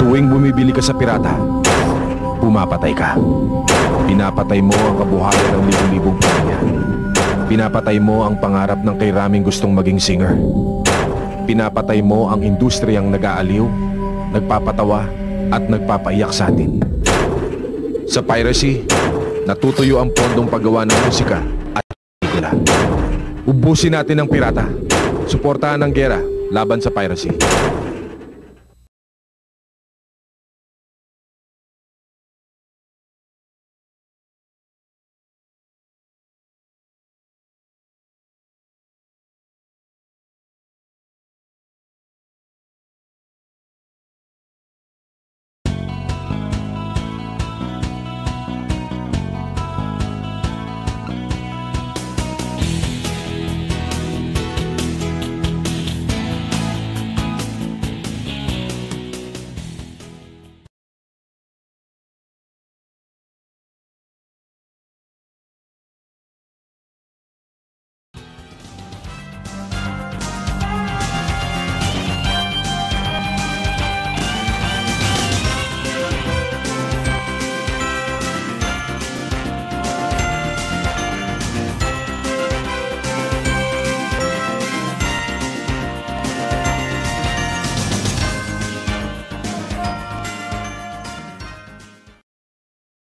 Tuwing bumibili ka sa pirata, pumapatay ka. Pinapatay mo ang kabuhayan ng libong-libong pamilya. Pinapatay mo ang pangarap ng kay Raming gustong maging singer. Pinapatay mo ang industriyang nag-aaliw, nagpapatawa at nagpapaiyak sa atin. Sa piracy, natutuyo ang pondong paggawa ng musika at pelikula. Ubusin natin ang pirata. Suportahan ang gera laban sa piracy.